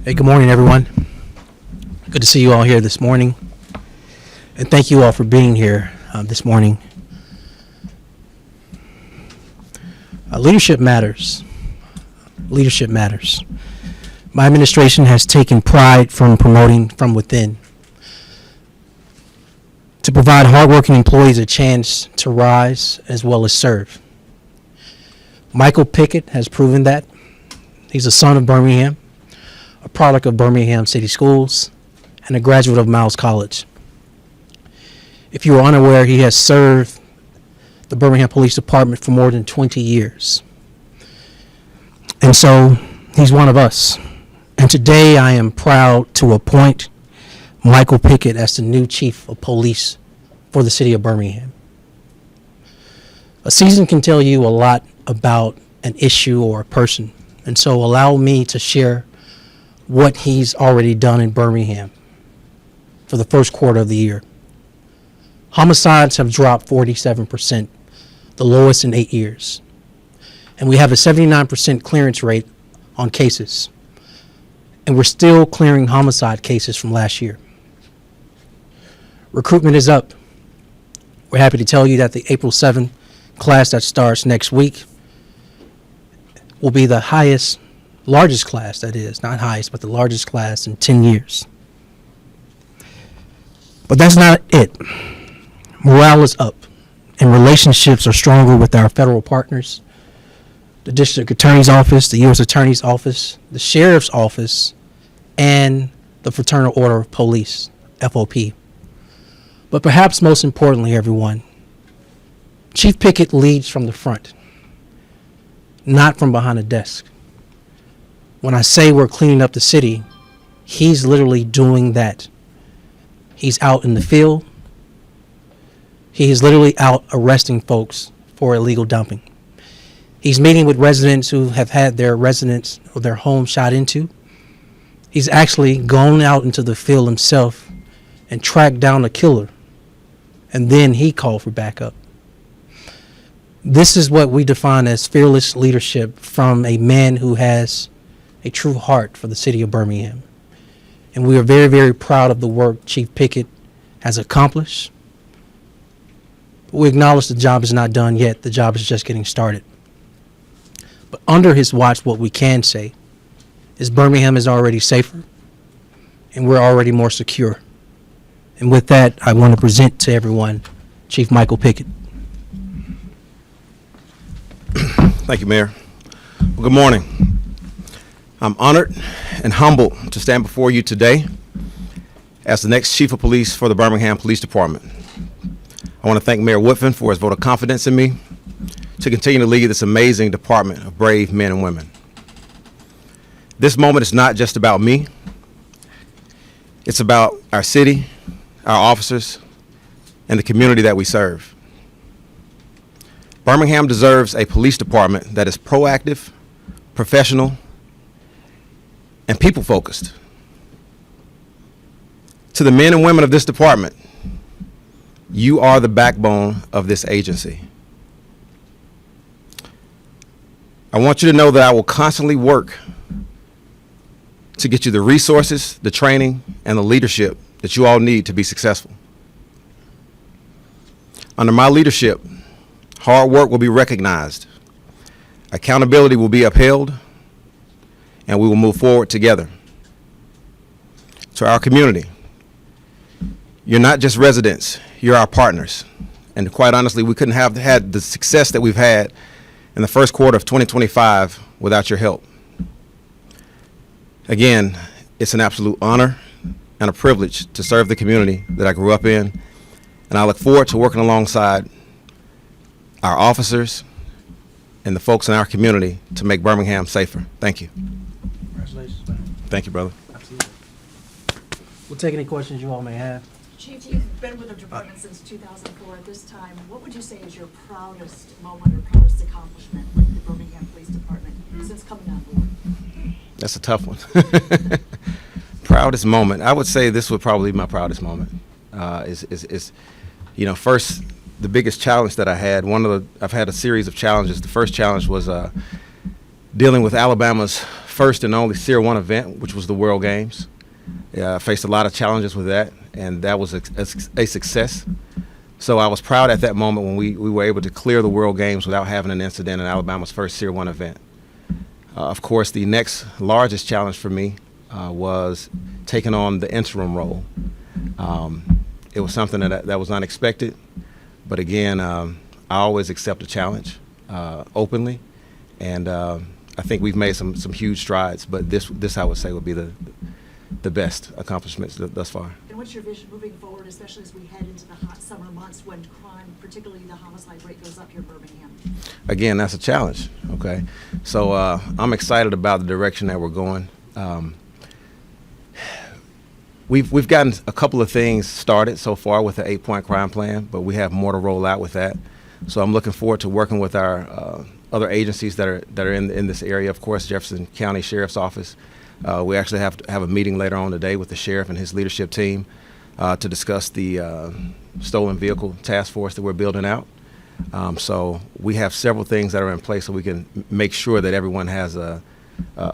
Hey, good morning, everyone. Good to see you all here this morning. And thank you all for being here this morning. Leadership matters. Leadership matters. My administration has taken pride from promoting from within to provide hardworking employees a chance to rise as well as serve. Michael Pickett has proven that. He's a son of Birmingham, a product of Birmingham City Schools, and a graduate of Miles College. If you are unaware, he has served the Birmingham Police Department for more than 20 years. And so he's one of us. And today I am proud to appoint Michael Pickett as the new chief of police for the city of Birmingham. A season can tell you a lot about an issue or a person. And so allow me to share what he's already done in Birmingham for the first quarter of the year. Homicides have dropped 47%, the lowest in 8 years. And we have a 79% clearance rate on cases. And we're still clearing homicide cases from last year. Recruitment is up. We're happy to tell you that the April 7th class that starts next week will be the largest class, that is, not highest, but the largest class in 10 years. But that's not it. Morale is up, and relationships are stronger with our federal partners, the District Attorney's Office, the U.S. Attorney's Office, the Sheriff's Office, and the Fraternal Order of Police, FOP. But perhaps most importantly, everyone, Chief Pickett leads from the front, not from behind a desk. When I say we're cleaning up the city, he's literally doing that. He's out in the field. He is literally out arresting folks for illegal dumping. He's meeting with residents who have had their residence or their home shot into. He's actually gone out into the field himself and tracked down a killer. And then he called for backup. This is what we define as fearless leadership from a man who has a true heart for the city of Birmingham. And we are very, very proud of the work Chief Pickett has accomplished. We acknowledge the job is not done yet. The job is just getting started. But under his watch, what we can say is Birmingham is already safer and we're already more secure. And with that, I want to present to everyone Chief Michael Pickett. Thank you, Mayor. Well, good morning. I'm honored and humbled to stand before you today as the next Chief of Police for the Birmingham Police Department. I want to thank Mayor Woodfin for his vote of confidence in me to continue to lead this amazing department of brave men and women. This moment is not just about me. It's about our city, our officers, and the community that we serve. Birmingham deserves a police department that is proactive, professional, and people-focused. To the men and women of this department, you are the backbone of this agency. I want you to know that I will constantly work to get you the resources, the training, and the leadership that you all need to be successful. Under my leadership, hard work will be recognized, accountability will be upheld, and we will move forward together. To our community, you're not just residents, you're our partners. And quite honestly, we couldn't have had the success that we've had in the first quarter of 2025 without your help. Again, it's an absolute honor and a privilege to serve the community that I grew up in, and I look forward to working alongside our officers and the folks in our community to make Birmingham safer. Thank you. Congratulations, man. Thank you, brother. Absolutely. We'll take any questions you all may have. Chief, you've been with the department since 2004. At this time, what would you say is your proudest moment or proudest accomplishment with the Birmingham Police Department since coming on board? That's a tough one. Proudest moment. I would say this would probably be my proudest moment. First, the biggest challenge that I had, I've had a series of challenges. The first challenge was dealing with Alabama's first and only Tier 1 event, which was the World Games. I faced a lot of challenges with that, and that was a success. So I was proud at that moment when we were able to clear the World Games without having an incident in Alabama's first Tier 1 event. Of course, the next largest challenge for me was taking on the interim role. It was something that was unexpected, but again, I always accept a challenge openly, and I think we've made some huge strides, but this I would say would be the best accomplishments thus far. And what's your vision moving forward, especially as we head into the hot summer months when crime, particularly the homicide rate, goes up here in Birmingham? Again, that's a challenge, okay? So I'm excited about the direction that we're going. We've gotten a couple of things started so far with the 8-point crime plan, but we have more to roll out with that. So I'm looking forward to working with our other agencies that are in this area. Of course, Jefferson County Sheriff's Office. We actually have to have a meeting later on today with the sheriff and his leadership team to discuss the stolen vehicle task force that we're building out. So we have several things that are in place so we can make sure that everyone has a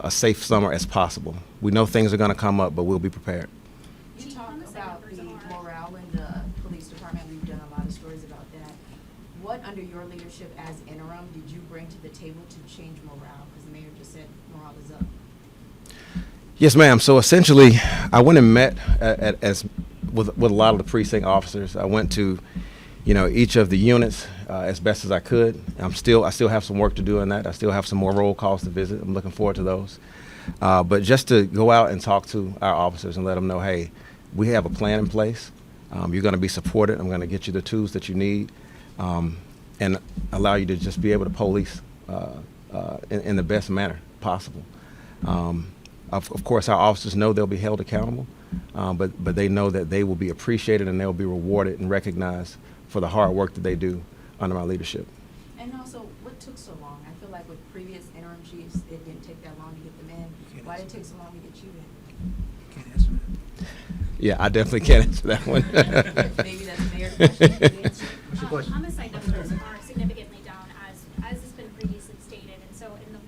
safe summer as possible. We know things are going to come up, but we'll be prepared. You talk about the morale in the police department. We've done a lot of stories about that. What, under your leadership as interim, did you bring to the table to change morale? Because the mayor just said morale is up. Yes, ma'am. So essentially, I went and met with a lot of the precinct officers. I went to, each of the units as best as I could. I still have some work to do in that. I still have some more roll calls to visit. I'm looking forward to those. But just to go out and talk to our officers and let them know, hey, we have a plan in place. You're going to be supported. I'm going to get you the tools that you need, and allow you to just be able to police in the best manner possible. Of course, our officers know they'll be held accountable, but they know that they will be appreciated and they'll be rewarded and recognized for the hard work that they do under my leadership. And also, what took so long? I feel like with previous interim chiefs, it didn't take that long to get them in. Why did it take so long to get you in? Can't answer that. Yeah, I definitely can't answer that one. Maybe that's the mayor's question. Homicide numbers are significantly down, as has been previously stated, and so in the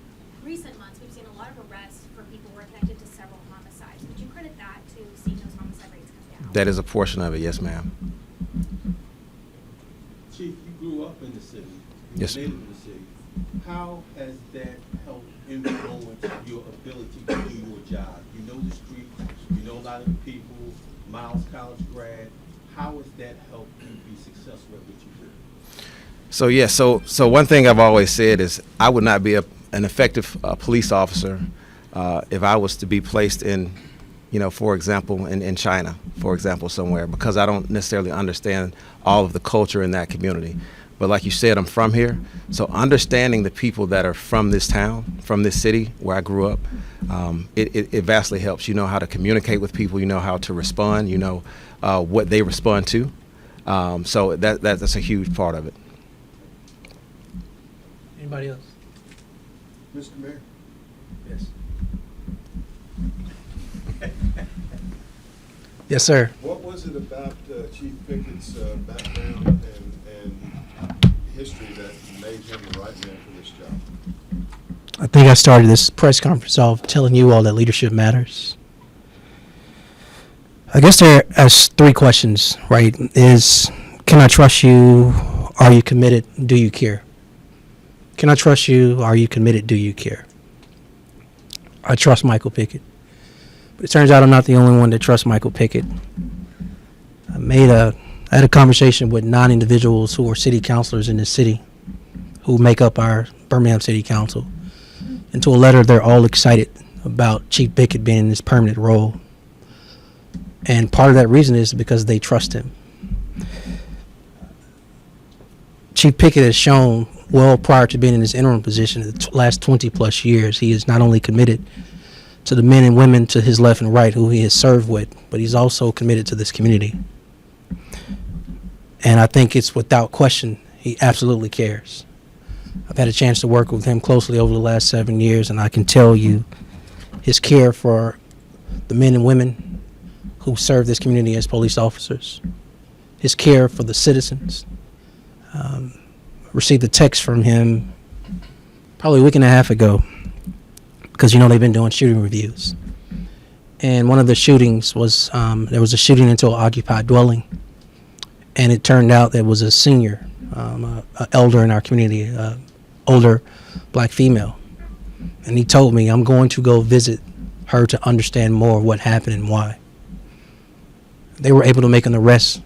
recent months, we've seen a lot of arrests for people who are connected to several homicides. Would you credit that to seeing those homicide rates come down? That is a portion of it, yes, ma'am. Chief, you grew up in the city. You Yes, were native in the city. How has that helped influence your ability to do your job? You know the streets, you know a lot of the people, Miles College grad. How has that helped you be successful at what you do? So yes, so one thing I've always said is I would not be an effective police officer if I was to be placed in, for example, in China, for example, somewhere, because I don't necessarily understand all of the culture in that community. But like you said, I'm from here, so understanding the people that are from this town, from this city where I grew up, it vastly helps. You know how to communicate with people, you know how to respond, you know what they respond to. So that's a huge part of it. Anybody else? Mr. Mayor? Yes. Yes, sir. What was it about Chief Pickett's background and history that made him the right man for this job? I think I started this press conference off telling you all that leadership matters. I guess there are three questions, right? Can I trust you? Are you committed? Do you care? Can I trust you? Are you committed? Do you care? I trust Michael Pickett. But it turns out I'm not the only one that trusts Michael Pickett. I had a conversation with 9 individuals who are city councilors in this city who make up our Birmingham City Council. And to a letter, they're all excited about Chief Pickett being in this permanent role. And part of that reason is because they trust him. Chief Pickett has shown, well, prior to being in this interim position, the last 20 plus years, he is not only committed to the men and women to his left and right who he has served with, but he's also committed to this community. And I think it's without question, he absolutely cares. I've had a chance to work with him closely over the last 7 years, and I can tell you his care for the men and women who serve this community as police officers, his care for the citizens. Received a text from him probably a week and a half ago because they've been doing shooting reviews. And one of the shootings was there was a shooting into an occupied dwelling, and it turned out that it was a senior, a elder in our community, older black female. And he told me, I'm going to go visit her to understand more of what happened and why. They were able to make an arrest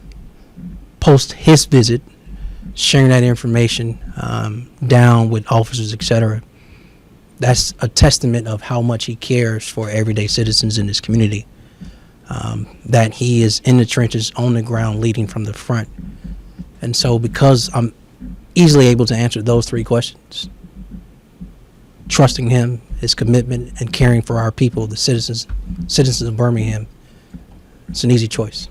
post his visit, sharing that information down with officers, etc. That's a testament of how much he cares for everyday citizens in this community, that he is in the trenches, on the ground, leading from the front. And so because I'm easily able to answer those three questions, trusting him, his commitment, and caring for our people, the citizens of Birmingham, it's an easy choice.